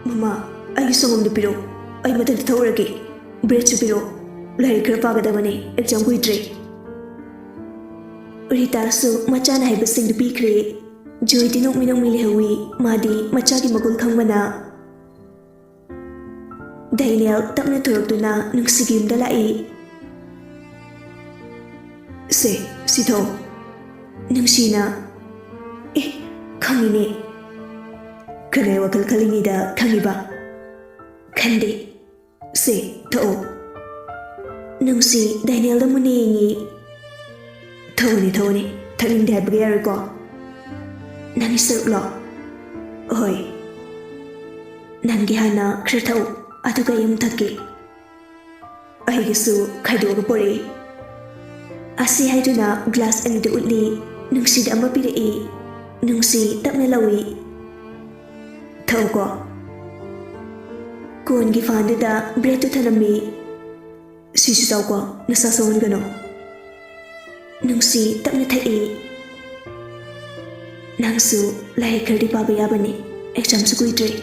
Mama, I saw on the pillow. I met the Thoraki. Bread to pillow. Like her father, exam with tray. Rita so Machana had sing the peak ray. Joy did not mean Milhawi, Madi, Machaki Magul Kamana. Daniel, Tamna Tortuna, Nuxigim de la E. Say, Sito. Nuxina. Eh, Kangini. Kanawa Kalkalinida, Kangiba. Kandi. Say, To. Nuxi, Daniel the Muni. Tony, telling that Briarico. Nani Sirlo. Oi. Nangihana, Kreto, Atugayum Taki. I guess so, Kaido Bori. Asi Haiduna, glass and the Udli, Nuxi the Amapiri, Nuxi, Tapmelawi. Togo. Kun Gifanda, bread to Tanami. Sisuko, Nasason Gano. Nuxi, Tapna Tai. Nangsu, like her Babani, exam squidry.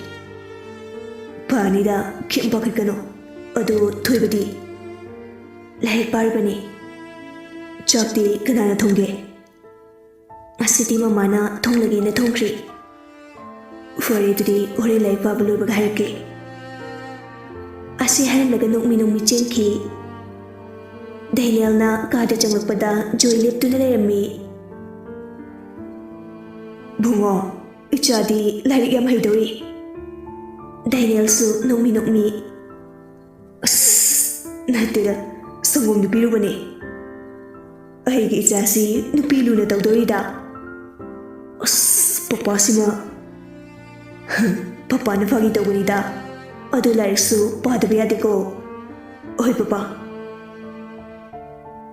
Panida, Kim Bakano, Odo Tuibadi. Like Barbani. Chokti, Kanana Tonge. A city mamana, Tonglagi in a Tongri. For it today, or like Babalu Bagaki. I see her like a no minum Michenki. Daniel na kada Jamapada, Joy lip to the me. Bungo, Ichadi, Larigam Hidori. Daniel so no me. Natida, someone to be running. I get Jassy, Nupilu na Taudorida. Papa Sima. Papa Navagita Winida. Ado like so, Padabiadico. Oi, Papa.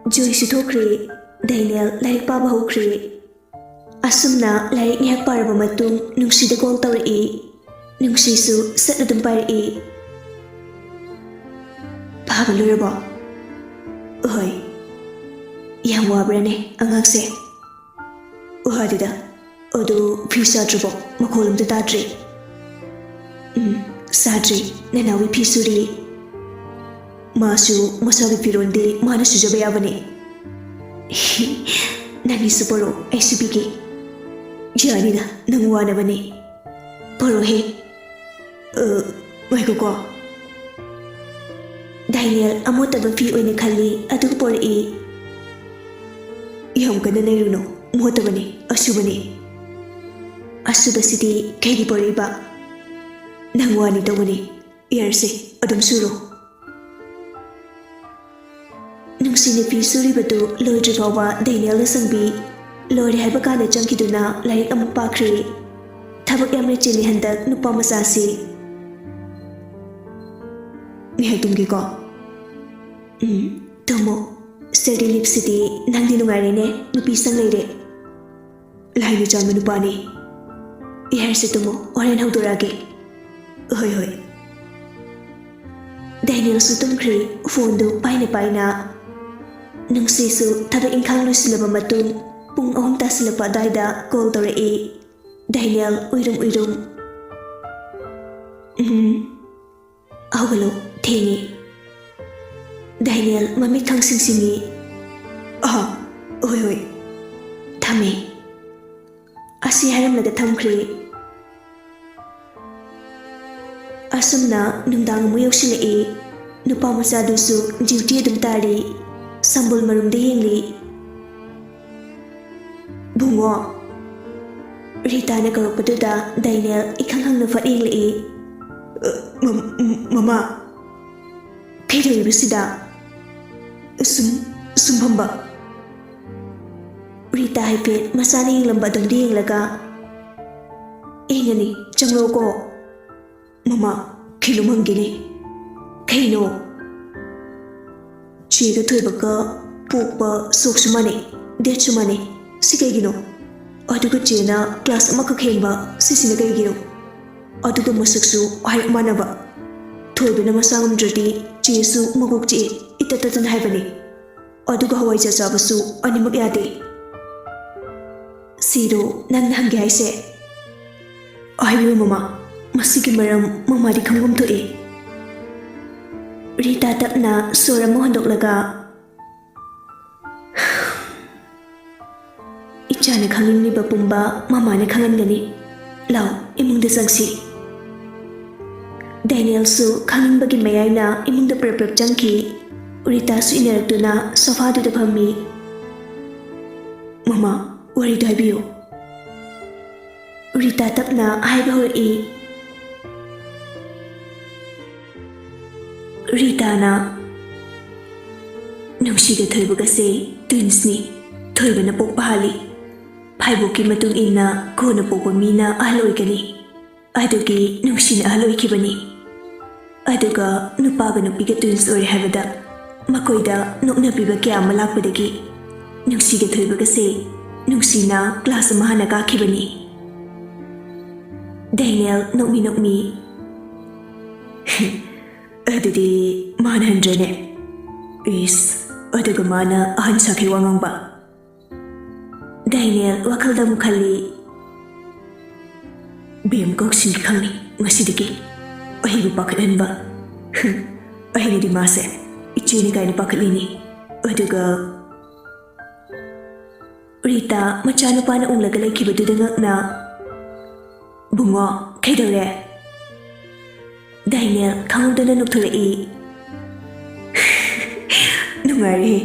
Joy Sitokri, Daniel like Papa Hokri. Asumna like Yak Parabamatum, Nuxi the Gold Tower E. Nuxi su, set the Empire E. Papa Luraba. Oi. Yamwa Brene, Angakse. Uhadida, Odo, Pisa Trouble, Macolum the Tadri. Sadri, Nanawi Pisuri. Masu, Masavi Pirundi, Manasu Jabayavani. Nani Supero, ICPK. Janina, Nanguanavani. Porohe. Waikoko. Daniel, Amotabafi Unikali, Atupor E. Yam Kananeruno, Motabani, Asubani. Asuba City, Kaidi Poriba. Nangwani Tawani, Yerse, Adam Suro. Nuxinipi Suribatu, Lord Java, Daniel Sangbi, Lord Habakana Junkiduna, like Ampakri, Tabak Yamrichili Handak, Nupamasasi. Nihatumgiko. Tomo, Steady Lip City, Nandinungarine, Nupisang Lady. Laini Jamanupani. Yersitumo, or in Hauduragi. Hoi. Daniel Sutumkri, Fondo, Paina. Nungsisu, Tada Inkang Silabamatum, Pung Om Tasilapa Daida, Goldore E. Daniel, Uirum. Awalo, Tini. Daniel, Mami Kang Singsingi. Oi. Tami. Asi Haram like a Tamkri. Asumna, Nundang Muyosili E. Nupamasadusu, Duty Dumtari. Sambul Marum de Yingli. Bungo. Rita Nakaropaduda, Daniel, Ikang Nafa Ingli. Mama. Kato Rusida. Sumbamba. Rita Hypit, Masani Lambadum Ding Laga. Ingani, Changroko. Mama, Kilumangini. Kaino. Chiga Tuibaka, Pupa, Soksumani, Dechumani, Sikagino. Aduga Jena, Class Makakemba, Sisinagagino. Aduga Masaksu, I Manava. Tuibina Masam Drati, Jesu, Magukji, Itatan Heaveni. Aduga Hawaii Jabasu, Animagati. Sido, Nanhangai say. I will, Mama. ꯃꯁꯤꯒꯤ ꯃꯔꯝ ꯃꯃꯥꯗꯤ ꯈꯪꯐꯝ ꯊꯣꯛꯏ꯫ ꯔꯤꯇꯥ ꯇꯞꯅ ꯁꯣꯔ ꯑꯃ ꯍꯣꯟꯗꯣꯛꯂꯒ ꯏꯆꯥꯅ ꯈꯪꯅꯤꯡꯂꯤꯕ ꯄꯨꯝꯕ ꯃꯃꯥꯅ ꯈꯪꯍꯟꯒꯅꯤ꯫ ꯂꯥꯎ ꯏꯃꯨꯡꯗ ꯆꯪꯁꯤ꯫ ꯗꯥꯏꯅꯦꯜꯁꯨ ꯈꯪꯅꯤꯡꯕꯒꯤ ꯃꯌꯥꯏꯅ ꯏꯃꯨꯡꯗ ꯄ꯭ꯔꯞ ꯆꯪꯈꯤ꯫ ꯔꯤꯇꯥꯁꯨ ꯏꯟꯅꯔꯛꯇꯨꯅ ꯁꯣꯐꯥꯗꯨꯗ ꯐꯝꯃꯤ꯫ ꯃꯃꯥ, ꯋꯥꯔꯤꯗꯨ ꯍꯥꯏꯕꯤꯌꯨ꯫ ꯔꯤꯇꯥ ꯇꯞꯅ ꯍꯥꯏꯕ ꯍꯧꯔꯛꯏ꯫ ꯔꯤꯇꯥꯅ ꯅꯨꯡꯁꯤꯒ ꯊꯣꯏꯕꯒꯁꯦ ꯇ꯭ꯋꯤꯟꯁꯅꯤ꯫ ꯊꯣꯏꯕꯅ ꯄꯣꯛꯄ ꯍꯥꯜꯂꯤ꯫ ꯐꯥꯏꯕꯣꯛꯀꯤ ꯃꯇꯨꯡ ꯏꯟꯅ ꯀꯣꯟꯅ ꯄꯣꯛꯄ ꯃꯤꯅ ꯑꯍꯜ ꯑꯣꯏꯒꯅꯤ꯫ ꯑꯗꯨꯒꯤ ꯅꯨꯡꯁꯤꯅ ꯑꯍꯜ ꯑꯣꯏꯈꯤꯕꯅꯤ꯫ ꯑꯗꯨꯒ ꯅꯨꯄꯥꯒ ꯅꯨꯄꯤꯒ ꯇ꯭ꯋꯤꯟꯁ ꯑꯣꯏꯔꯦ ꯍꯥꯏꯕꯗ ꯃꯈꯣꯏꯗ ꯅꯣꯛꯅꯕꯤꯕ ꯀꯌꯥ ꯑꯃ ꯂꯥꯛꯄꯗꯒꯤ ꯅꯨꯡꯁꯤꯒ ꯊꯣꯏꯕꯒꯁꯦ ꯅꯨꯡꯁꯤꯅ ꯀ꯭ꯂꯥꯁ ꯑꯃ ꯍꯥꯟꯅ ꯀꯥꯈꯤꯕꯅꯤ꯫ ꯗꯥꯏꯅꯦꯜ ꯅꯣꯛꯃꯤ ꯑꯗꯨꯗꯤ ꯃꯥꯅ ꯍꯟꯗ꯭ꯔꯦꯅꯦ꯫ ꯏꯁ, ꯑꯗꯨꯒ ꯃꯥꯅ ꯑꯍꯟ ꯁꯥꯈꯩ ꯋꯥ ꯉꯥꯡꯕ꯫ ꯗꯥꯏꯅꯦꯜ ꯋꯥꯈꯜꯗ ꯑꯃꯨꯛ ꯈꯜꯂꯤ꯫ ꯕꯦꯝ ꯀꯧꯁꯤꯟꯒꯤ ꯈꯪꯅꯤ ꯉꯁꯤꯗꯒꯤ ꯑꯩꯕꯨ ꯄꯥꯈꯠꯍꯟꯕ꯫ ꯑꯩꯅꯗꯤ ꯃꯥꯁꯦ ꯏꯆꯦꯅꯤ ꯀꯥꯏꯅ ꯄꯥꯈꯠꯂꯤꯅꯤ꯫ ꯑꯗꯨꯒ ꯔꯤꯇꯥ ꯃꯆꯥꯅꯨꯄꯥꯅ ꯎꯪꯂꯒ ꯂꯩꯈꯤꯕꯗꯨꯗ ꯉꯛꯅ ꯕꯨꯡꯉꯣ ꯀꯩꯗꯧꯔꯦ? ꯗꯥꯏꯅꯦꯜ ꯈꯪꯍꯧꯗꯅ ꯅꯣꯛꯊꯣꯔꯛꯏ꯫ ꯅꯨꯡꯉꯥꯏꯔꯦ꯫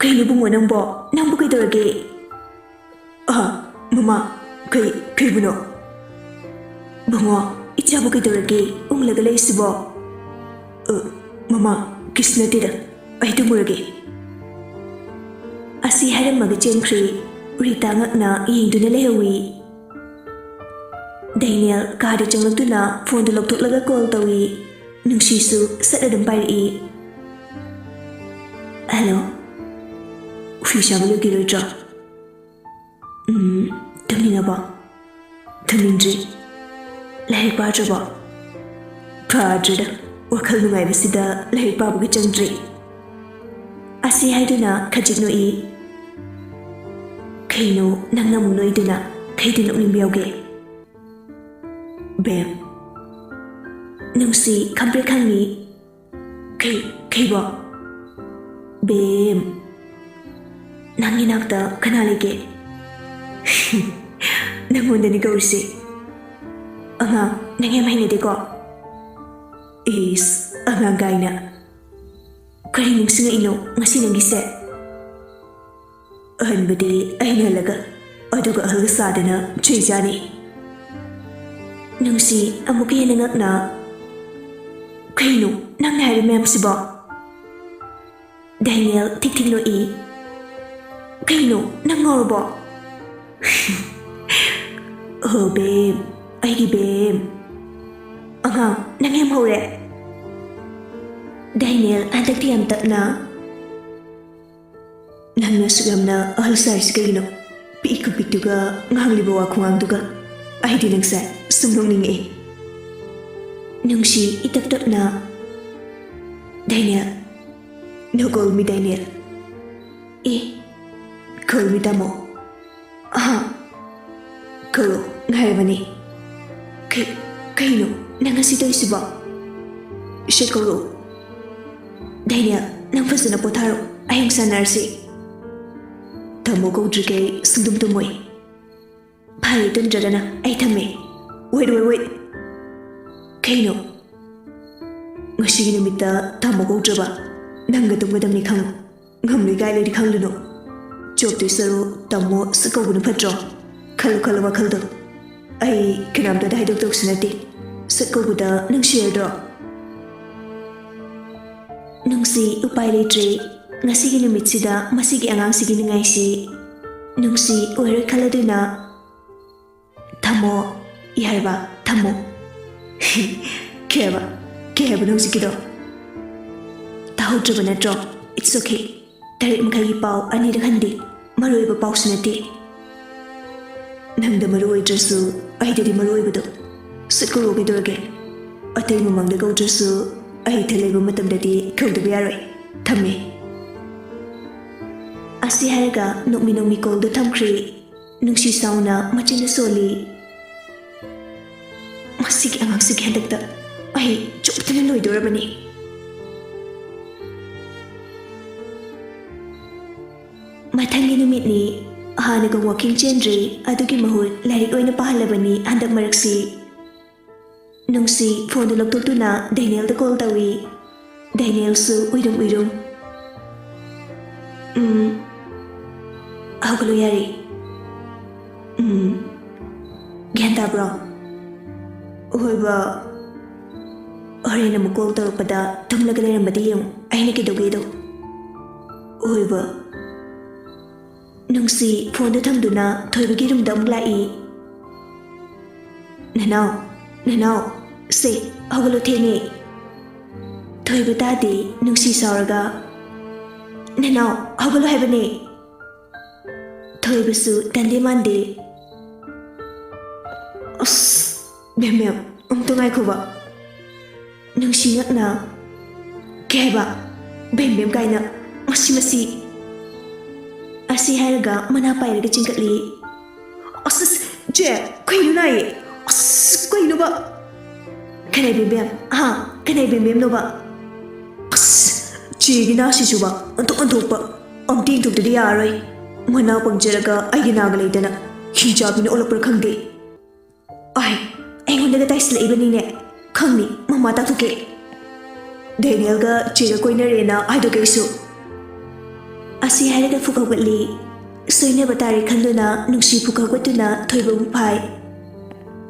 ꯀꯩꯅꯣ ꯕꯨꯡꯉꯣ ꯅꯪꯕꯣ? ꯅꯪꯕꯨ ꯀꯩꯗꯧꯔꯒꯦ? ꯃꯃꯥ, ꯀꯩꯕꯨꯅꯣ? ꯕꯨꯡꯉꯣ, ꯏꯆꯥꯕꯨ ꯀꯩꯗꯧꯔꯒꯦ ꯎꯪꯂꯒ ꯂꯩꯁꯤꯕꯣ? ꯃꯃꯥ, ꯀꯤꯁ ꯅꯠꯇꯦꯗ, ꯑꯩ ꯇꯨꯝꯃꯨꯔꯒꯦ꯫ ꯑꯁꯤ ꯍꯥꯏꯔꯝꯃꯒ ꯆꯦꯟꯈ꯭ꯔꯦ꯫ ꯔꯤꯇꯥ ꯉꯛꯅ ꯌꯦꯡꯗꯨꯅ ꯂꯩꯍꯧꯏ꯫ ꯗꯥꯏꯅꯦꯜ ꯀꯥꯗ ꯆꯪꯂꯛꯇꯨꯅ ꯐꯣꯟꯗꯨ ꯂꯧꯊꯣꯛꯂꯒ ꯀꯣꯜ ꯇꯧꯏ꯫ ꯅꯨꯡꯁꯤꯁꯨ ꯁꯠ ꯑꯗꯨꯝ ꯄꯥꯏꯔꯛꯏ꯫ ꯍꯜꯂꯣ, ꯐꯤ ꯁꯥꯕ ꯂꯣꯏꯈꯤꯔꯣꯏꯗ꯭ꯔꯣ? ꯇꯨꯝꯅꯤꯡꯉꯕꯣ? ꯇꯨꯝꯅꯤꯡꯗ꯭ꯔꯤ꯫ ꯂꯥꯏꯔꯤꯛ ꯄꯥꯗ꯭ꯔꯕꯣ? ꯄꯥꯗ꯭ꯔꯤꯗ, ꯋꯥꯈꯜ ꯅꯨꯡꯉꯥꯏꯕꯁꯤꯗ ꯂꯥꯏꯔꯤꯛ ꯄꯥꯕꯒ ꯆꯪꯗ꯭ꯔꯤ꯫ ꯑꯁꯤ ꯍꯥꯏꯗꯨꯅ ꯈꯖꯤꯛ ꯅꯣꯛꯏ꯫ ꯀꯩꯅꯣ ꯅꯪꯅ ꯑꯃꯨꯛ ꯅꯣꯛꯏꯗꯨꯅ? ꯀꯩꯗ ꯅꯣꯛꯅꯤꯡꯕ ꯌꯥꯎꯒꯦ? ꯕꯦꯝ, ꯅꯨꯡꯁꯤ ꯈꯪꯄ꯭ꯔꯦꯛ ꯈꯪꯉꯤ꯫ ꯀꯩꯕꯣ? ꯕꯦꯝ, ꯅꯪꯒꯤ ꯅꯥꯛꯇ ꯀꯅꯥ ꯂꯩꯒꯦ? ꯅꯪꯉꯣꯟꯗꯅꯤ ꯀꯧꯔꯤꯁꯦ꯫ ꯑꯉꯥꯡ, ꯅꯪ ꯌꯥꯝ ꯍꯩꯅꯗꯦꯀꯣ? ꯏꯁ, ꯑꯉꯥꯡ ꯀꯥꯏꯅ꯫ ꯀꯔꯤ ꯅꯤꯡꯁꯤꯡꯉꯛꯏꯅꯣ ꯉꯁꯤ ꯅꯪꯒꯤꯁꯦ? ꯑꯍꯟꯕꯗꯤ ꯑꯩꯅ ꯍꯜꯂꯒ, ꯑꯗꯨꯒ ꯑꯍꯜꯒ ꯁꯥꯗꯅ ꯆꯩ ꯆꯥꯅꯤ꯫ ꯅꯨꯡꯁꯤ ꯑꯃꯨꯛꯀ ꯍꯦꯟꯅ ꯉꯛꯅ ꯀꯩꯅꯣ ꯅꯪꯅ ꯍꯥꯏꯔꯤ ꯃꯌꯥꯝꯁꯤꯕꯣ? ꯗꯥꯏꯅꯦꯜ ꯊꯤꯛ ꯅꯣꯛꯏ꯫ ꯀꯩꯅꯣ ꯅꯪ ꯉꯥꯎꯔꯕꯣ? ꯑꯣ ꯕꯦꯝ, ꯑꯩꯒꯤ ꯕꯦꯝ꯫ ꯑꯉꯥꯡ, ꯅꯪ ꯌꯥꯝ ꯍꯧꯔꯦ꯫ ꯗꯥꯏꯅꯦꯜ ꯍꯟꯗꯛꯇꯤ ꯌꯥꯝ ꯇꯞꯅ ꯅꯪꯅ ꯑꯁꯨꯛ ꯌꯥꯝꯅ ꯑꯍꯜ ꯁꯥꯏꯁꯤ ꯀꯩꯒꯤꯅꯣ? ꯄꯤꯛꯏ ꯄꯤꯛꯇꯨꯒ ꯉꯥꯡꯂꯤꯕ ꯋꯥ ꯈꯨꯉꯥꯡꯗꯨꯒ ꯑꯩꯗꯤ ꯅꯪꯁꯦ ꯁꯨꯝ ꯅꯣꯛꯅꯤꯡꯉꯛꯏ꯫ ꯅꯨꯡꯁꯤ ꯏꯇꯞ ꯇꯞꯅ ꯗꯥꯏꯅꯦꯜ, no call me Daniel. Call me Tamo. Call ngayon Kayno nang asito isiba. Siya kolo. Daniel, nang fasa na potaro ayong sa narsi. Tamo ko drike sundum tumoy. Pali tunjara na ay tame. Wait. Kayno. Ngasi ginamita tamo ko draba. Nang gatong ni kang ngamli gaya di kang luno. Job to saro tamo sa kau na patro. Kalu wakal do. Ay kinam da dahil doktor sinati. Sa kau da nang share do. Nung si upay litre nga sige numit sida masigi angang sige ngay si. Nung si uwere kalado na tamo iharba tamo. Kaya ba nung sige do? Thoudam na drop. It's okay. Tarik makagi pau ani handi. Maroy ba pau sinati. Nang da maroy drasu ay dari maroy ba do. Sakuro ga dorge. Atay mo mang da go drasu ay talay ba matam dati kau da biyaroy. Tame. Asi haraga nukmi kol do tamkri. Nung si sauna machin na soli. ꯃꯁꯤꯒꯤ ꯑꯉꯥꯡꯁꯤꯒꯤ ꯍꯟꯗꯛꯇ ꯑꯩ ꯆꯨꯞꯇꯅ ꯂꯣꯏꯗꯣꯔꯕꯅꯤ ꯃꯊꯪꯒꯤ ꯅꯨꯃꯤꯠꯅꯤ ꯍꯥꯟꯅꯒ ꯋꯥꯀꯤꯡ ꯆꯦꯟꯗ꯭ꯔꯤ ꯑꯗꯨꯒꯤ ꯃꯍꯨꯠ ꯂꯥꯏꯔꯤꯛ ꯑꯣꯏꯅ ꯄꯥꯍꯜꯂꯕꯅꯤ ꯍꯟꯗꯛ ꯃꯔꯛꯁꯤ ꯅꯨꯡꯁꯤ ꯐꯣꯟꯗꯨ ꯂꯧꯊꯣꯛꯇꯨꯅ ꯗꯦꯅꯤꯌꯦꯜꯗ ꯀꯣꯜ ꯇꯧꯏ ꯗꯦꯅꯤꯌꯦꯜꯁꯨ ꯎꯏꯔꯨꯝ ꯎꯏꯔꯨꯝ ꯍꯧꯒꯠꯂꯨ ꯌꯥꯔꯤ ꯒ꯭ꯌꯥꯟ ꯇꯥꯕ꯭ꯔꯣ ꯍꯣꯏꯕ ꯍꯣꯔꯦꯟ ꯑꯃꯨꯛ ꯀꯣꯜ ꯇꯧꯔꯛꯄꯗ ꯇꯨꯝꯂꯒ ꯂꯩꯔꯝꯕꯗꯤ ꯌꯦꯡꯉꯨ ꯑꯩꯅ ꯀꯩꯗꯧꯒꯦꯗꯣ ꯍꯣꯏꯕ ꯅꯨꯡꯁꯤ ꯐꯣꯟꯗꯨ ꯊꯝꯗꯨꯅ ꯊꯣꯏꯕꯒꯤ ꯔꯨꯝꯗ ꯑꯃꯨꯛ ꯂꯥꯛꯏ ꯅꯅꯥꯎ ꯁꯦ ꯍꯧꯒꯠꯂꯨ ꯊꯦꯡꯉꯦ ꯊꯣꯏꯕ ꯇꯥꯗꯦ ꯅꯨꯡꯁꯤ ꯁꯥꯎꯔꯒ ꯅꯅꯥꯎ ꯍꯧꯒꯠꯂꯨ ꯍꯥꯏꯕꯅꯦ ꯊꯣꯏꯕꯁꯨ ꯇꯟꯗꯦ ꯃꯥꯟꯗꯦ ꯑꯁ ꯃꯦꯝ ꯑꯃꯨꯛꯇ ꯉꯥꯏꯈꯣꯕ ꯅꯨꯡꯁꯤ ꯉꯛꯅ ꯀꯩ ꯍꯥꯏꯕ ꯕꯦꯝ ꯀꯥꯏꯅ ꯃꯁꯤ ꯑꯁꯤ ꯍꯥꯏꯔꯒ ꯃꯅꯥ ꯄꯥꯏꯔꯒ ꯆꯤꯡꯈꯠꯂꯤ ꯑꯁ ꯆꯦ ꯀꯩꯅꯣ ꯅꯥꯏꯌꯦ ꯑꯁ ꯀꯩꯅꯣꯕ ꯀꯅꯥꯏ ꯕꯦꯝ ꯀꯅꯥꯏ ꯕꯦꯝꯅꯣꯕ ꯑꯁ ꯆꯦꯒꯤ ꯅꯥꯁꯤꯁꯨꯕ ꯑꯣꯟꯊꯣꯛꯄ ꯑꯝꯇ ꯌꯦꯡꯊꯣꯛꯇꯗꯤ ꯌꯥꯔꯔꯣꯏ ꯃꯅꯥ ꯄꯪꯖꯔꯒ ꯑꯩꯒꯤ ꯅꯥꯒ ꯂꯩꯗꯅ ꯍꯤꯡꯆꯥꯕꯤꯅ ꯑꯣꯜꯂꯛꯄ꯭ꯔꯥ ꯈꯪꯗꯦ ꯑꯩꯉꯣꯟꯗꯒ ꯇꯥꯏꯁꯤꯜꯂꯛꯏꯕꯅꯤꯅꯦ ꯈꯪꯅꯤ ꯃꯃꯥ ꯇꯥꯛꯊꯣꯛꯀꯦ ꯗꯦꯅꯤꯌꯦꯜꯒ ꯆꯦꯒ ꯀꯣꯏꯅꯔꯦꯅ ꯍꯥꯏꯗꯣꯛꯀꯦ ꯑꯩꯁꯨ ꯑꯁꯤ ꯍꯥꯏꯔꯒ ꯐꯨꯛ ꯍꯧꯒꯠꯂꯤ ꯁꯣꯏꯅꯕ ꯇꯥꯔꯦ ꯈꯟꯗꯨꯅ ꯅꯨꯡꯁꯤ ꯐꯨꯛ ꯍꯧꯒꯠꯇꯨꯅ ꯊꯣꯏꯕꯕꯨ ꯐꯥꯏ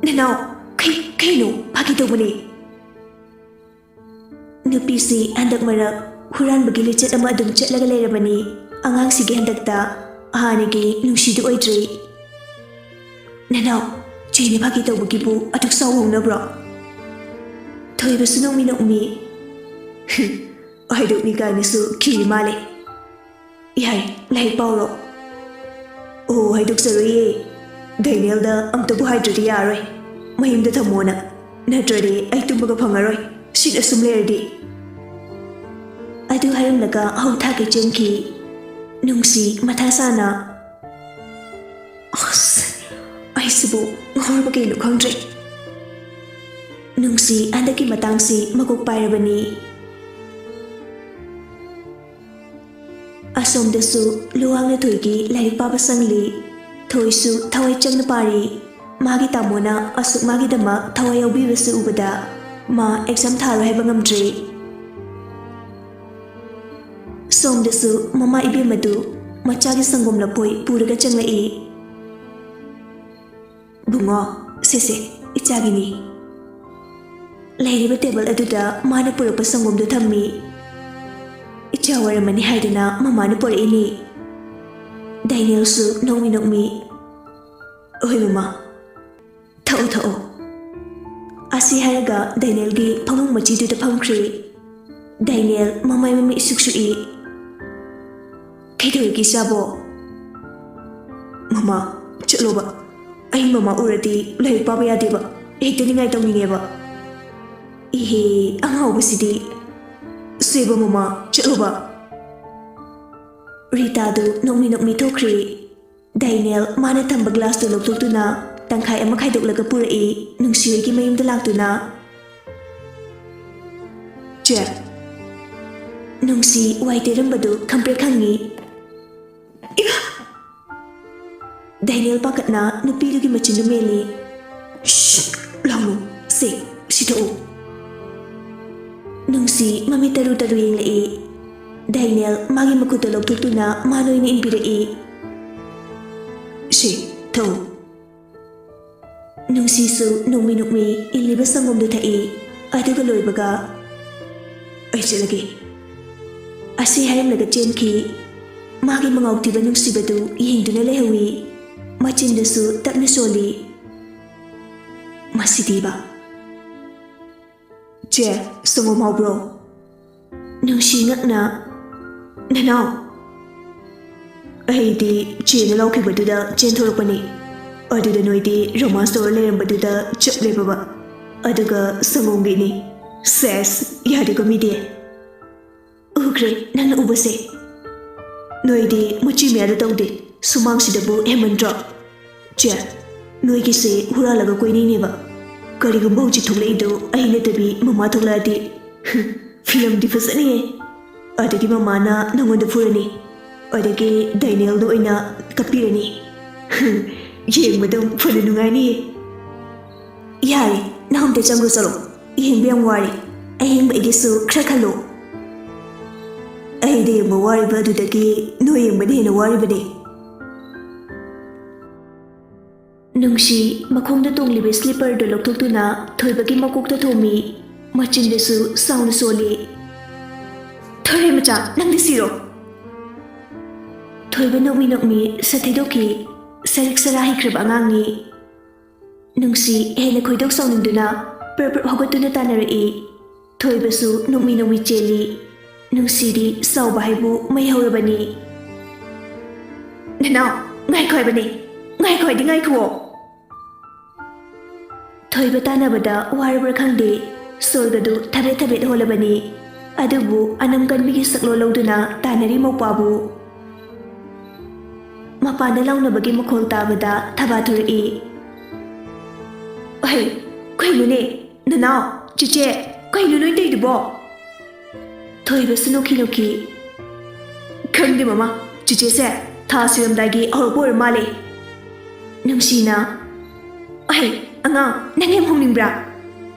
ꯅꯅꯥꯎ ꯀꯩꯅꯣ ꯐꯥꯒꯤ ꯇꯧꯕꯅꯦ ꯅꯨꯄꯤꯁꯤ ꯍꯟꯗꯛ ꯃꯔꯛ ꯍꯨꯔꯥꯟꯕꯒꯤ ꯂꯤꯆꯠ ꯑꯃ ꯑꯗꯨꯝ ꯆꯠꯂꯒ ꯂꯩꯔꯕꯅꯤ ꯑꯉꯥꯡꯁꯤꯒꯤ ꯍꯟꯗꯛꯇ ꯍꯥꯟꯅꯒꯤ ꯅꯨꯡꯁꯤꯗꯨ ꯑꯣꯏꯗ꯭ꯔꯤ ꯅꯅꯥꯎ ꯆꯦꯅ ꯐꯥꯒꯤ ꯇꯧꯕꯒꯤꯕꯨ ꯑꯗꯨꯛ ꯁꯥꯎ ꯍꯧꯅꯕ꯭ꯔꯣ ꯊꯣꯏꯕꯁꯨ ꯅꯣꯛꯃꯤ ꯍꯥꯏꯗꯣꯛꯅꯤ ꯀꯥꯏꯅꯁꯨ ꯈꯤꯔꯤ ꯃꯥꯜꯂꯦ ꯌꯥꯏ ꯂꯥꯏꯔꯤꯛ ꯄꯥꯎꯔꯣ ꯍꯥꯏꯗꯣꯛꯆꯔꯣꯏꯌꯦ ꯗꯦꯅꯤꯌꯦꯜꯗ ꯑꯝꯇꯕꯨ ꯍꯥꯏꯗ꯭ꯔꯗꯤ ꯌꯥꯔꯣꯏ ꯃꯌꯨꯝꯗ ꯊꯝꯃꯣꯅ ꯅꯠꯇ꯭ꯔꯗꯤ ꯑꯩ ꯇꯨꯝꯕꯒ ꯐꯪꯉꯔꯣꯏ ꯁꯤꯗ ꯁꯨꯝ ꯂꯩꯔꯗꯤ ꯑꯗꯨ ꯍꯥꯏꯔꯝꯂꯒ ꯍꯧꯊꯥꯒꯩ ꯆꯦꯟꯈꯤ ꯅꯨꯡꯁꯤ ꯃꯊꯥ ꯁꯥꯅ ꯑꯁ ꯑꯩꯁꯤꯕꯨ ꯉꯥꯎꯔꯕ ꯀꯩꯅꯣ ꯈꯪꯗ꯭ꯔꯦ ꯅꯨꯡꯁꯤ ꯍꯟꯗꯛꯀꯤ ꯃꯇꯥꯡꯁꯤ ꯃꯀꯣꯛ ꯄꯥꯏꯔꯕꯅꯤ ꯑꯁꯣꯝꯗꯁꯨ ꯂꯨꯋꯥꯡꯅ ꯊꯣꯏꯒꯤ ꯂꯥꯏꯔꯤꯛ ꯄꯥꯕ ꯆꯪꯂꯤ ꯊꯣꯏꯁꯨ ꯊꯋꯥꯏ ꯆꯪꯅ ꯄꯥꯔꯤ ꯃꯥꯒꯤ ꯇꯥꯃꯣꯅ ꯑꯁꯨꯛ ꯃꯥꯒꯤꯗꯃꯛ ꯊꯋꯥꯏ ꯌꯥꯎꯕꯤꯕꯁꯤ ꯎꯕꯗ ꯃꯥ ꯑꯦꯛꯖꯥꯝ ꯊꯥꯔꯣꯏ ꯍꯥꯏꯕ ꯉꯝꯗ꯭ꯔꯦ ꯁꯣꯝꯗꯁꯨ ꯃꯃꯥ ꯏꯕꯦꯝꯃꯗꯨ ꯃꯆꯥꯒꯤ ꯁꯪꯒꯣꯝ ꯂꯐꯣꯏ ꯄꯨꯔꯒ ꯆꯪꯂꯛꯏ ꯕꯨꯡꯉꯣ ꯁꯦ ꯏꯆꯥꯒꯤꯅꯤ ꯂꯩꯔꯤꯕ ꯇꯦꯕꯜ ꯑꯗꯨꯗ ꯃꯥꯅ ꯄꯨꯔꯛꯄ ꯁꯪꯒꯣꯝꯗꯨ ꯊꯝꯃꯤ ꯏꯆꯥ ꯑꯣꯏꯔꯝꯃꯅꯤ ꯍꯥꯏꯗꯨꯅ ꯃꯃꯥꯅ ꯄꯨꯔꯛꯏꯅꯤ ꯗꯥꯏꯅꯦꯜꯁꯨ ꯅꯣꯛꯃꯤ ꯍꯣꯏ ꯃꯃꯥ ꯊꯛꯑꯣ ꯑꯁꯤ ꯍꯥꯏꯔꯒ ꯗꯥꯏꯅꯦꯜꯒꯤ ꯐꯃꯨꯡ ꯃꯆꯤꯗꯨꯗ ꯐꯝꯈ꯭ꯔꯤ ꯗꯥꯏꯅꯦꯜ ꯃꯃꯥꯏ ꯃꯃꯤꯠ ꯏꯁꯨꯛ ꯁꯨꯛꯏ ꯀꯩꯗꯧꯔꯤꯒꯦ ꯏꯆꯥꯕꯣ ꯃꯃꯥ ꯆꯠꯂꯣꯕ ꯑꯩ ꯃꯃꯥ ꯎꯔꯗꯤ ꯂꯥꯏꯔꯤꯛ ꯄꯥꯕ ꯌꯥꯗꯦꯕ ꯍꯦꯛꯇ ꯅꯤꯡꯉꯥꯏ ꯇꯧꯅꯤꯡꯉꯦꯕ ꯏꯍꯦ ꯑꯉꯥꯎꯕꯁꯤꯗꯤ ꯁꯦꯕ ꯃꯃꯥ ꯆꯠꯂꯣꯕ ꯔꯤꯇꯥꯗꯨ ꯅꯣꯛꯃꯤ ꯊꯣꯛꯈ꯭ꯔꯤ ꯗꯥꯏꯅꯦꯜ ꯃꯥꯅ ꯊꯝꯕ ꯒ꯭ꯂꯥꯁꯇꯨ ꯂꯧꯊꯣꯛꯇꯨꯅ ꯇꯪꯈꯥꯏ ꯑꯃ ꯈꯥꯏꯗꯣꯛꯂꯒ ꯄꯨꯔꯛꯏ ꯅꯨꯡꯁꯤꯍꯣꯏꯒꯤ ꯃꯌꯨꯝꯗ ꯂꯥꯛꯇꯨꯅ ꯆꯦ ꯅꯨꯡꯁꯤ ꯋꯥꯏ ꯇꯩꯔꯝꯕꯗꯨ ꯈꯪꯄ꯭ꯔꯦꯛ ꯈꯪꯉꯤ ꯗꯥꯏꯅꯦꯜ ꯄꯥꯈꯠꯅ ꯅꯨꯄꯤꯗꯨꯒꯤ ꯃꯆꯤꯟꯗꯨ ꯃꯦꯜꯂꯤ ꯂꯥꯎꯅꯨ ꯁꯤ ꯊꯛꯎ ꯅꯨꯡꯁꯤ ꯃꯃꯤꯠ ꯇꯔꯨ ꯌꯦꯡꯂꯛꯏ ꯗꯥꯏꯅꯦꯜ ꯃꯥꯒꯤ ꯃꯈꯨꯠꯇ ꯂꯧꯊꯣꯛꯇꯨꯅ ꯃꯥꯅ ꯑꯣꯏꯅ ꯏꯟꯕꯤꯔꯛꯏ ꯁꯤ ꯊꯛꯎ ꯅꯨꯡꯁꯤꯁꯨ ꯅꯣꯛꯃꯤ ꯏꯜꯂꯤꯕ ꯁꯪꯒꯣꯝꯗꯨ ꯊꯛꯏ ꯑꯗꯨꯒ ꯂꯣꯏꯕꯒ ꯑꯩ ꯆꯠꯂꯒꯦ ꯑꯁꯤ ꯍꯥꯏꯔꯝꯂꯒ ꯆꯦꯟꯈꯤ ꯃꯥꯒꯤ ꯃꯉꯥꯎ ꯊꯤꯕ ꯅꯨꯡꯁꯤꯕꯗꯨ ꯌꯦꯡꯗꯨꯅ ꯂꯩꯍꯧꯏ ꯃꯆꯤꯟꯗꯁꯨ ꯇꯞꯅ ꯁꯣꯜꯂꯤ ꯃꯁꯤꯗꯤꯕ ꯆꯦ ꯁꯪꯒꯣꯝ ꯍꯥꯎꯕ꯭ꯔꯣ ꯅꯨꯡꯁꯤ ꯉꯛꯅ ꯅꯅꯥꯎ ꯑꯩꯗꯤ ꯆꯦꯅ ꯂꯧꯈꯤꯕꯗꯨꯗ ꯆꯦꯟꯊꯣꯔꯛꯄꯅꯤ ꯑꯗꯨꯗ ꯅꯣꯏꯗꯤ ꯔꯣꯃꯥꯟꯁ ꯇꯧꯔ ꯂꯩꯔꯝꯕꯗꯨꯗ ꯆꯞꯂꯦꯕꯕ ꯑꯗꯨꯒ ꯁꯪꯒꯣꯝꯒꯤꯅꯤ ꯁꯦꯁ ꯌꯥꯗꯦꯀꯣ ꯃꯤꯗꯤ ꯎꯈ꯭ꯔꯦ ꯅꯪꯅ ꯎꯕꯁꯦ ꯅꯣꯏꯗꯤ ꯃꯆꯤ ꯃꯌꯥꯗ ꯇꯧꯗꯦ ꯁꯨꯃꯥꯡꯁꯤꯗꯕꯨ ꯍꯦꯃꯟꯗ꯭ꯔꯣ ꯆꯦ ꯅꯣꯏꯒꯤꯁꯦ ꯍꯨꯔꯥꯜꯂꯒ ꯀꯣꯏꯅꯩꯅꯦꯕ ꯀꯔꯤꯒꯨꯝꯕ ꯍꯧꯖꯤꯛ ꯊꯣꯛꯂꯛꯏꯗꯣ ꯑꯩ ꯅꯠꯇꯕꯤ ꯃꯃꯥ ꯊꯣꯛꯂꯛꯑꯗꯤ ꯐꯤꯂꯝꯗꯤ ꯐꯖꯅꯤꯌꯦ ꯑꯗꯒꯤ ꯃꯃꯥꯅ ꯅꯪꯉꯣꯟꯗ ꯐꯨꯔꯅꯤ ꯑꯗꯒꯤ ꯗꯥꯏꯅꯦꯜꯗ ꯑꯣꯏꯅ ꯀꯞꯄꯤꯔꯅꯤ ꯌꯦꯡꯕꯗ ꯐꯅ ꯅꯨꯡꯉꯥꯏꯅꯤꯌꯦ ꯌꯥꯔꯦ ꯅꯪ ꯑꯝꯇ ꯆꯪꯈ꯭ꯔꯣ ꯆꯠꯂꯣ ꯌꯦꯡꯕ ꯌꯥꯝ ꯋꯥꯔꯦ ꯑꯍꯦꯡꯕ ꯑꯩꯒꯤꯁꯨ ꯈꯔ ꯈꯜꯂꯣ ꯑꯩꯗ ꯌꯦꯡꯕ ꯋꯥꯔꯤꯕ ꯑꯗꯨꯗꯒꯤ ꯅꯣꯏ ꯌꯦꯡꯕꯗ ꯍꯦꯟꯅ ꯋꯥꯔꯤꯕꯅꯦ ꯅꯨꯡꯁꯤ ꯃꯈꯣꯡꯗ ꯇꯣꯡꯂꯤꯕ ꯁ꯭ꯂꯤꯄꯔꯗꯨ ꯂꯧꯊꯣꯛꯇꯨꯅ ꯊꯣꯏꯕꯒꯤ ꯃꯀꯣꯛꯇ ꯊꯣꯝꯃꯤ ꯃꯆꯤꯟꯗꯁꯨ ꯁꯥꯎꯅ ꯁꯣꯜꯂꯤ ꯊꯣꯏꯔꯦ ꯃꯆꯥ ꯅꯪꯗꯤ ꯁꯤꯔꯣ ꯊꯣꯏꯕ ꯅꯣꯛꯃꯤ ꯅꯣꯛꯃꯤ ꯁꯊꯩꯗꯣꯛꯈꯤ ꯁꯔꯤꯛ ꯁꯔꯥ ꯍꯩꯈ꯭ꯔꯕ ꯑꯉꯥꯡꯅꯤ ꯅꯨꯡꯁꯤ ꯍꯦꯟꯅ ꯈꯣꯏꯗꯧ ꯁꯥꯎꯅꯤꯡꯗꯨꯅ ꯄ꯭ꯔꯞ ꯍꯧꯒꯠꯇꯨꯅ ꯇꯥꯟꯅꯔꯛꯏ ꯊꯣꯏꯕꯁꯨ ꯅꯣꯛꯃꯤ ꯅꯣꯛꯃꯤ ꯆꯦꯜꯂꯤ ꯅꯨꯡꯁꯤꯗꯤ ꯁꯥꯎꯕ ꯍꯥꯏꯕꯨ ꯃꯩ ꯍꯧꯔꯕꯅꯤ ꯅꯅꯥꯎ ꯉꯥꯏꯈꯣ ꯍꯥꯏꯕꯅꯤ ꯉꯥꯏꯈꯣ ꯍꯥꯏꯗꯤ ꯉꯥꯏꯈꯨꯑꯣ ꯊꯣꯏꯕ ꯇꯥꯟꯅꯕꯗ ꯋꯥꯔꯕ꯭ꯔꯥ ꯈꯪꯗꯦ ꯁꯣꯔꯒꯗꯨ ꯊꯕꯦꯠ ꯊꯕꯦꯠ ꯍꯣꯜꯂꯕꯅꯤ ꯑꯗꯨꯕꯨ ꯑꯅꯝ ꯀꯟꯕꯤꯒꯤ ꯁꯛꯂꯣ ꯂꯧꯗꯨꯅ ꯇꯥꯟꯅꯔꯤ ꯃꯧꯄꯥꯕꯨ ꯃꯄꯥꯟꯗ ꯂꯥꯎꯅꯕꯒꯤ ꯃꯈꯣꯜ ꯇꯥꯕꯗ ꯊꯕꯥ ꯊꯣꯔꯛꯏ ꯑꯩ ꯀꯩꯅꯣꯅꯦ ꯅꯅꯥꯎ ꯆꯤꯆꯦ ꯀꯩꯅꯣ ꯅꯣꯏ ꯇꯧꯔꯤꯗꯨꯕꯣ ꯊꯣꯏꯕꯁꯨ ꯅꯣꯛꯈꯤ ꯅꯣꯛꯈꯤ ꯈꯪꯗꯦ ꯃꯃꯥ ꯆꯤꯆꯦꯁꯦ ꯊꯥ ꯁꯤꯔꯝꯗꯥꯏꯒꯤ ꯍꯧꯔꯛꯄ ꯑꯣꯏꯔ ꯃꯥꯜꯂꯦ ꯅꯨꯡꯁꯤꯅ ꯑꯩ ꯑꯉꯥꯡ ꯅꯪ ꯌꯥꯝ ꯍꯧꯅꯤꯡꯕ꯭ꯔꯥ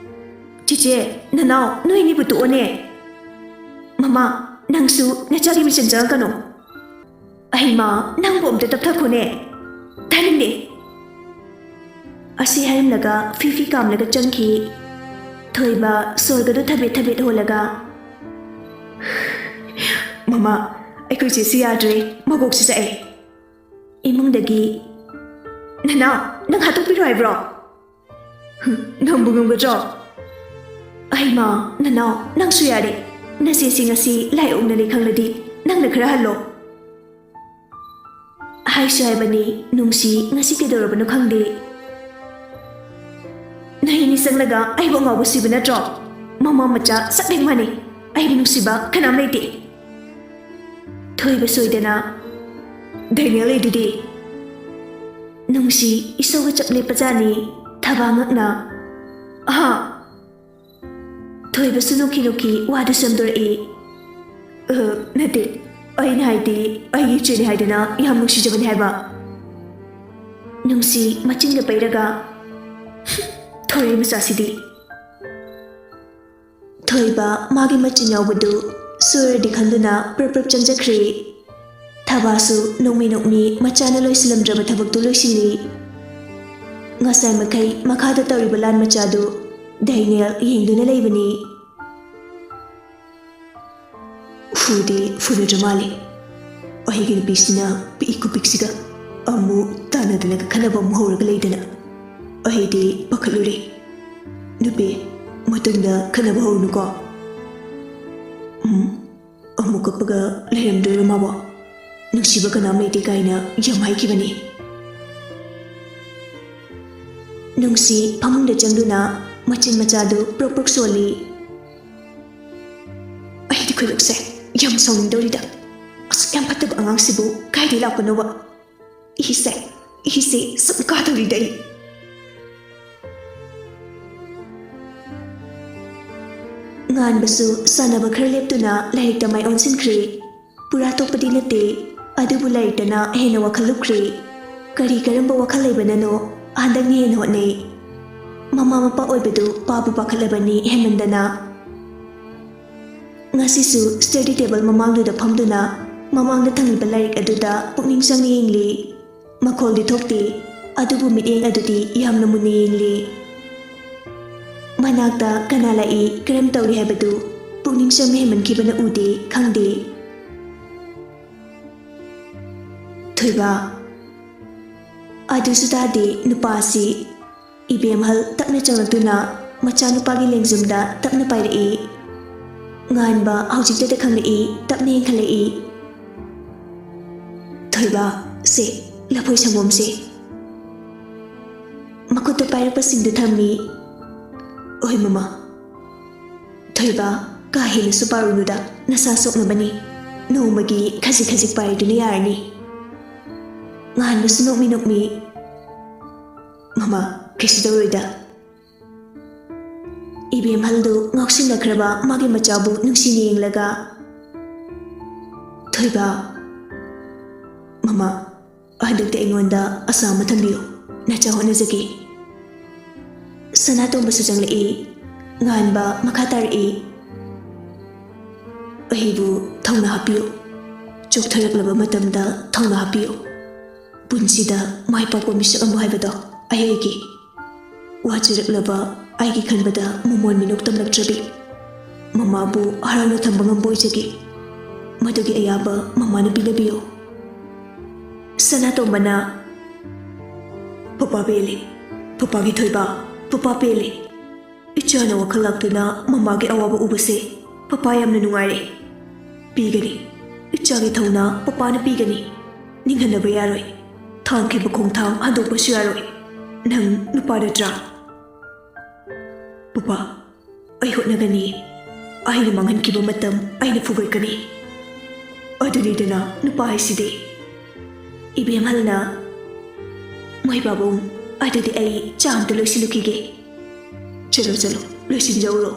ꯆꯤꯆꯦ ꯅꯅꯥꯎ ꯅꯣꯏ ꯑꯅꯤꯕꯨ ꯇꯣꯛꯑꯣꯅꯦ ꯃꯃꯥ ꯅꯪꯁꯨ ꯅꯆꯥꯒꯤ ꯃꯤꯆꯪ ꯆꯪꯉꯛꯀꯅꯣ ꯑꯩꯃ ꯅꯪꯕꯨ ꯑꯝꯇ ꯇꯞꯊꯈꯣꯅꯦ ꯇꯥꯅꯤꯡꯗꯦ ꯑꯁꯤ ꯍꯥꯏꯔꯝꯂꯒ ꯐꯤ ꯀꯥꯝꯂꯒ ꯆꯪꯈꯤ ꯊꯣꯏꯕ ꯁꯣꯔꯒꯗꯨ ꯊꯕꯦꯠ ꯊꯕꯦꯠ ꯍꯣꯜꯂꯒ ꯃꯃꯥ ꯑꯩꯈꯣꯏ ꯆꯦꯁꯤ ꯌꯥꯗ꯭ꯔꯦ ꯃꯕꯣꯛꯁꯤ ꯆꯛꯑꯦ ꯏꯃꯨꯡꯗꯒꯤ ꯅꯅꯥꯎ ꯅꯪ ꯍꯥꯠꯇꯣꯛꯄꯤꯔꯣ ꯍꯥꯏꯕ꯭ꯔꯣ ꯉꯝꯕꯨ ꯉꯝꯒꯗ꯭ꯔꯣ ꯑꯩꯃ ꯅꯅꯥꯎ ꯅꯪꯁꯨ ꯌꯥꯔꯦ ꯅꯆꯦꯁꯤ ꯉꯁꯤ ꯂꯥꯏ ꯑꯣꯛꯅꯅꯤ ꯈꯪꯂꯗꯤ ꯅꯪꯅ ꯈꯔ ꯍꯜꯂꯣ ꯍꯥꯏꯁꯨ ꯍꯥꯏꯕꯅꯤ ꯅꯨꯡꯁꯤ ꯉꯁꯤ ꯀꯩꯗꯧꯔꯕꯅꯣ ꯈꯪꯗꯦ ꯅꯍꯤꯅꯤ ꯆꯪꯂꯒ ꯑꯩꯕꯨ ꯑꯉꯥꯎꯕ ꯁꯤꯕ ꯅꯠꯇ꯭ꯔꯣ ꯃꯃꯥ ꯃꯆꯥ ꯁꯛꯂꯦꯡ ꯃꯥꯅꯤ ꯑꯩꯕꯨ ꯅꯨꯡꯁꯤꯕ ꯀꯅꯥꯝ ꯂꯩꯇꯦ ꯊꯣꯏꯕ ꯁꯣꯏꯗꯅ ꯗꯥꯏꯅꯦꯜ ꯂꯩꯗꯨꯗꯤ ꯅꯨꯡꯁꯤ ꯏꯁꯧꯒ ꯆꯞ ꯂꯦꯞꯄꯖꯥꯅꯤ ꯊꯕꯥ ꯉꯛꯅ ꯑꯍꯥ ꯊꯣꯏꯕꯁꯨ ꯅꯣꯛꯈꯤ ꯅꯣꯛꯈꯤ ꯋꯥꯗꯨ ꯁꯦꯝꯗꯣꯔꯛꯏ ꯅꯠꯇꯦ ꯑꯩꯅ ꯍꯥꯏꯗꯤ ꯑꯩꯒꯤ ꯏꯆꯦꯅꯤ ꯍꯥꯏꯗꯅ ꯌꯥꯝ ꯅꯨꯡꯁꯤꯖꯕꯅꯤ ꯍꯥꯏꯕ ꯅꯨꯡꯁꯤ ꯃꯆꯤꯟꯒ ꯄꯩꯔꯒ ꯊꯣꯏꯔꯦ ꯃꯆꯥꯁꯤꯗꯤ ꯊꯣꯏꯕ ꯃꯥꯒꯤ ꯃꯆꯤꯟ ꯌꯥꯎꯕꯗꯨ ꯁꯣꯏꯔꯗꯤ ꯈꯟꯗꯨꯅ ꯄ꯭ꯔꯞ ꯆꯪꯖꯈ꯭ꯔꯦ ꯊꯕꯥꯁꯨ ꯅꯣꯛꯃꯤ ꯅꯣꯛꯃꯤ ꯃꯆꯥꯅ ꯂꯣꯏꯁꯤꯜꯂꯝꯗ꯭ꯔꯕ ꯊꯕꯛꯇꯨ ꯂꯣꯏꯁꯤꯜꯂꯤ ꯉꯁꯥꯏ ꯃꯈꯩ ꯃꯈꯥꯗ ꯇꯧꯔꯤꯕ ꯂꯥꯟ ꯃꯆꯥꯗꯨ ꯗꯥꯏꯅꯦꯜ ꯌꯦꯡꯗꯨꯅ ꯂꯩꯕꯅꯤ ꯐꯨꯗꯤ ꯐꯨꯅꯗ꯭ꯔ ꯃꯥꯜꯂꯤ ꯑꯩꯒꯤ ꯅꯨꯄꯤꯁꯤꯅ ꯄꯤꯛꯏ ꯄꯤꯛꯁꯤꯒ ꯑꯃꯨꯛ ꯇꯥꯟꯅꯗꯅꯒ ꯈꯟꯅꯕ ꯑꯃꯨꯛ ꯍꯧꯔꯒ ꯂꯩꯗꯅ ꯑꯩꯗꯤ ꯄꯥꯈꯠꯂꯨꯔꯦ ꯅꯨꯄꯤ ꯃꯇꯨꯡꯗ ꯈꯟꯅꯕ ꯍꯧꯔꯨꯅꯨꯀꯣ ꯑꯃꯨꯛ ꯀꯞꯄꯒ ꯂꯩꯔꯝꯗꯣꯏꯔꯣ ꯃꯥꯕꯣ ꯅꯨꯡꯁꯤꯕ ꯀꯅꯥꯝ ꯂꯩꯇꯦ ꯀꯥꯏꯅ ꯌꯥꯝ ꯍꯥꯏꯈꯤꯕꯅꯤ ꯅꯨꯡꯁꯤ ꯐꯃꯨꯡꯗ ꯆꯪꯗꯨꯅ ꯃꯆꯤꯟ ꯃꯆꯥꯗꯨ ꯄ꯭ꯔꯣꯛ ꯁꯣꯜꯂꯤ ꯑꯩꯗꯤ ꯈꯨꯗꯛꯁꯦ ꯌꯥꯝ ꯁꯥꯎꯅꯤꯡꯗꯧꯔꯤꯗ ꯑꯁꯨꯛ ꯌꯥꯝ ꯐꯠꯇꯕ ꯑꯉꯥꯡꯁꯤꯕꯨ ꯀꯥꯏꯗꯩ ꯂꯥꯛꯄꯅꯣꯕ ꯏꯁꯦ ꯁꯨꯝ ꯀꯥꯗꯧꯔꯤꯗ ꯑꯩ ꯉꯥꯟꯕꯁꯨ ꯁꯥꯟꯅꯕ ꯈꯔ ꯂꯦꯞꯇꯨꯅ ꯂꯥꯏꯔꯤꯛꯇ ꯃꯥꯏ ꯑꯣꯟꯁꯤꯟꯈ꯭ꯔꯦ ꯄꯨꯔꯥ ꯇꯣꯛꯄꯗꯤ ꯅꯠꯇꯦ ꯑꯗꯨꯕꯨ ꯂꯥꯏꯔꯤꯛꯇꯅ ꯍꯦꯟꯅ ꯋꯥꯈꯜ ꯂꯨꯞꯈ꯭ꯔꯦ ꯀꯔꯝꯕ ꯋꯥꯈꯜ ꯂꯩꯕꯅꯅꯣ ꯍꯟꯗꯛꯅ ꯍꯦꯟꯅ ꯍꯣꯠꯅꯩ ꯃꯃꯥ ꯃꯄꯥ ꯑꯣꯏꯕꯗꯨ ꯄꯥꯕꯨ ꯄꯥꯈꯠꯂꯕꯅꯤ ꯍꯦꯟꯃꯟꯗꯅ ꯉꯁꯤꯁꯨ ꯁ꯭ꯇꯗꯤ ꯇꯦꯕꯜ ꯃꯃꯥꯡꯗꯨꯗ ꯐꯝꯗꯨꯅ ꯃꯃꯥꯡꯗ ꯊꯝꯂꯤꯕ ꯂꯥꯏꯔꯤꯛ ꯑꯗꯨꯗ ꯄꯨꯛꯅꯤꯡ ꯆꯪꯅ ꯌꯦꯡꯂꯤ ꯃꯈꯣꯜꯗꯤ ꯊꯣꯛꯇꯦ ꯑꯗꯨꯕꯨ ꯃꯤꯠꯌꯦꯡ ꯑꯗꯨꯗꯤ ꯌꯥꯝꯅ ꯃꯨꯟꯅ ꯌꯦꯡꯂꯤ ꯃꯅꯥꯛꯇ ꯀꯅꯥ ꯂꯥꯛꯏ ꯀꯔꯝ ꯇꯧꯔꯤ ꯍꯥꯏꯕꯗꯨ ꯄꯨꯛꯅꯤꯡ ꯆꯪꯅ ꯍꯦꯟꯃꯟꯈꯤꯕꯅ ꯎꯗꯦ ꯈꯪꯗꯦ ꯊꯣꯏꯕ ꯑꯗꯨꯁꯨ ꯇꯥꯗꯦ ꯅꯨꯄꯥꯁꯤ ꯏꯕꯦꯝꯍꯜ ꯇꯞꯅ ꯆꯪꯂꯛꯇꯨꯅ ꯃꯆꯥꯅꯨꯄꯥꯒꯤ ꯂꯦꯡꯖꯨꯝꯗ ꯇꯞꯅ ꯄꯥꯏꯔꯛꯏ ꯉꯥꯟꯕ ꯍꯧꯖꯤꯛꯇꯗ ꯈꯪꯂꯛꯏ ꯇꯞꯅ ꯌꯦꯡꯈꯠꯂꯛꯏ ꯊꯣꯏꯕ ꯁꯦ ꯂꯐꯣꯏ ꯁꯪꯒꯣꯝꯁꯦ ꯃꯈꯨꯠꯇ ꯄꯥꯏꯔꯛꯄꯁꯤꯡꯗꯨ ꯊꯝꯃꯤ ꯑꯣꯏ ꯃꯃꯥ ꯊꯣꯏꯕ ꯀꯥ ꯍꯦꯟꯅꯁꯨ ꯄꯥꯔꯨꯅꯨꯗ ꯅꯁꯥ ꯁꯣꯛꯅꯕꯅꯤ ꯅꯣꯡꯃꯒꯤ ꯈꯖꯤꯛ ꯈꯖꯤꯛ ꯄꯥꯏꯗꯨꯅ ꯌꯥꯔꯅꯤ ꯉꯥꯟꯕꯁꯨ ꯅꯣꯛꯃꯤ ꯃꯃꯥ ꯀꯩꯁꯨ ꯇꯧꯔꯣꯏꯗ ꯏꯕꯦꯝꯍꯜꯗꯨ ꯉꯥꯎꯁꯤꯟꯅꯈ꯭ꯔꯕ ꯃꯥꯒꯤ ꯃꯆꯥꯕꯨ ꯅꯨꯡꯁꯤꯅ ꯌꯦꯡꯂꯒ ꯊꯣꯏꯕ ꯃꯃꯥ ꯍꯟꯗꯛꯇꯤ ꯑꯩꯉꯣꯟꯗ ꯑꯁꯥ ꯑꯃ ꯊꯝꯕꯤꯌꯨ ꯅꯆꯥ ꯍꯣꯠꯅꯖꯒꯦ ꯁꯅꯥꯇꯣꯝꯕꯁꯨ ꯆꯪꯂꯛꯏ ꯉꯥꯟꯕ ꯃꯈꯥ ꯇꯥꯔꯛꯏ ꯑꯩꯕꯨ ꯊꯧꯅꯥ ꯍꯥꯞꯄꯤꯌꯨ ꯆꯣꯛꯊꯔꯛꯂꯕ ꯃꯇꯝꯗ ꯊꯧꯅꯥ ꯍꯥꯞꯄꯤꯌꯨ ꯄꯨꯟꯁꯤꯗ ꯃꯥꯏ ꯄꯥꯛꯄ ꯃꯤꯁꯛ ꯑꯃ ꯍꯥꯏꯕꯗꯣ ꯑꯩꯒꯤ ꯋꯥꯖꯔꯛꯂꯕ ꯑꯩꯒꯤ ꯈꯟꯕꯗ ꯃꯃꯣꯟ ꯃꯤꯅꯣꯛ ꯇꯝꯂꯛꯇ꯭ꯔꯕꯤ ꯃꯃꯥꯕꯨ ꯍꯔꯥꯎꯅ ꯊꯝꯕ ꯉꯝꯕ ꯑꯣꯏꯖꯒꯦ ꯃꯗꯨꯒꯤ ꯑꯌꯥꯕ ꯃꯃꯥꯅ ꯄꯤꯅꯕꯤꯌꯨ ꯁꯅꯥꯇꯣꯝꯕꯅ ꯄꯄꯥ ꯄꯦꯜꯂꯤ ꯄꯄꯥꯒꯤ ꯊꯣꯏꯕ ꯄꯄꯥ ꯄꯦꯜꯂꯤ ꯏꯆꯥꯅ ꯋꯥꯈꯜ ꯂꯥꯛꯇꯨꯅ ꯃꯃꯥꯒꯤ ꯑꯋꯥꯕ ꯎꯕꯁꯦ ꯄꯄꯥ ꯌꯥꯝꯅ ꯅꯨꯡꯉꯥꯏꯔꯦ ꯄꯤꯒꯅꯤ ꯏꯆꯥꯒꯤ ꯊꯧꯅꯥ ꯄꯄꯥꯅ ꯄꯤꯒꯅꯤ ꯅꯤꯡꯍꯟꯅꯕ ꯌꯥꯔꯣꯏ ꯊꯥꯡꯈꯤꯕ ꯈꯣꯡꯊꯥꯡ ꯍꯟꯗꯣꯛꯄꯁꯨ ꯌꯥꯔꯣꯏ ꯅꯪ ꯅꯨꯄꯥ ꯅꯠꯇ꯭ꯔꯥ ꯄꯄꯥ ꯑꯩ ꯍꯣꯠꯅꯒꯅꯤ ꯑꯩꯅ ꯃꯥꯡꯍꯟꯈꯤꯕ ꯃꯇꯝ ꯑꯩꯅ ꯐꯨꯒꯠꯀꯅꯤ ꯑꯗꯨꯅꯤꯗꯅ ꯅꯨꯄꯥ ꯍꯥꯏꯁꯤꯗꯤ ꯏꯕꯦꯝꯍꯜꯅ ꯃꯣꯏ ꯄꯥꯕꯨꯡ ꯑꯗꯨꯗꯤ ꯑꯩ ꯆꯥ ꯑꯝꯇ ꯂꯣꯏꯁꯤꯜꯂꯨꯈꯤꯒꯦ ꯆꯠꯂꯣ ꯆꯠꯂꯣ ꯂꯣꯏꯁꯤꯟꯖꯧꯔꯣ